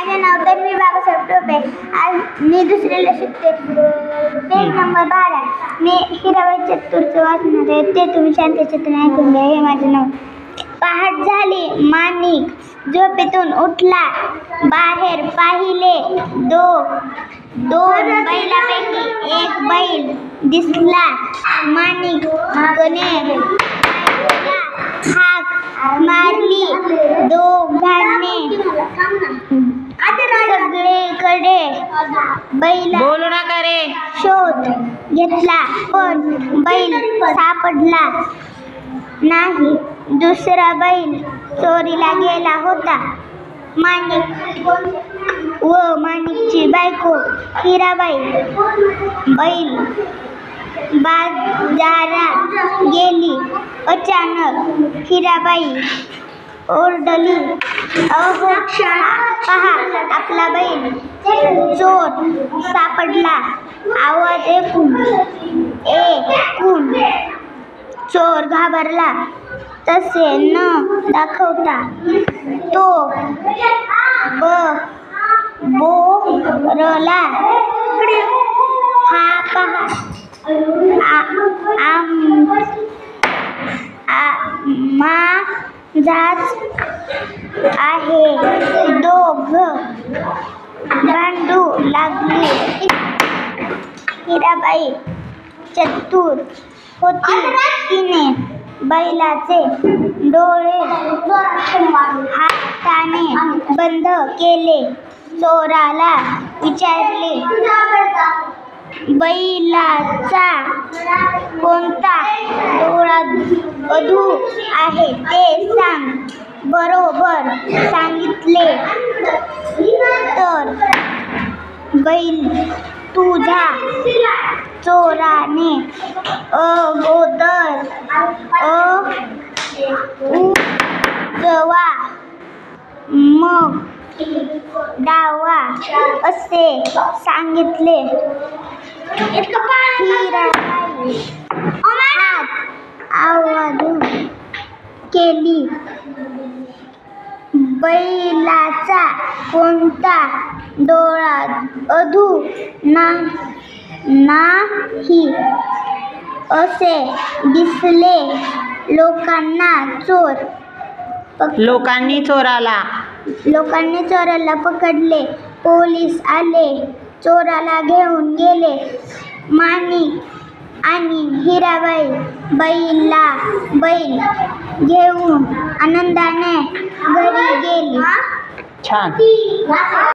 माझे नाव तन्वी बाबासाहेब टोपे. आज मी दुसरीला शिकते. Page number 12. मी हिराबाई चतुरचं वाचणार आहे, ते तुम्ही शांतचित्ताने ऐकून घ्या. हे माझे नाव. पहाट झाली, माणिक झोपेतून उठला. बाहेर पाहिले, दोन बैलापैकी एक बैल दिसला. माणिकने हाक मारली. दोघांनी सगळीकडे बैल बोलू नका रे. शोध घेतला, पण बैल सापडला नाही. दुसरा बैल चोरीला गेला होता. माणिक व माणिकची बायको हिराबाई बैल बाजारात गेली. अचानक हिराबाई ओरडली, अहो पहा, आपला बैल चोर सापडला. आवाज ऐकून चोर घाबरला. तसे न दाखवता तो बोरला, हा पहा, माझाच आहे. दोघं भांडू लागली. हिराबाई चतुर होती. तिने बैलाचे डोळे हाताने बंद केले. चोराला विचारले, बैलाचा कोणता डोळा अधू आहे ते सांग. बरोबर सांगितले तर बैल तुझा. चोराने अगोदर उजवा मग डावा असे सांगितले. हिराबाई हात आवाज केली. बैलाचा कोणता डोळा अधू नाही असे दिसले. लोकांनी चोराला पकडले. पोलीस आले, चोराला घेऊन गेले. माणिक आणि हिराबाई बैल घेऊन आनंदाने घरी गेली. छान.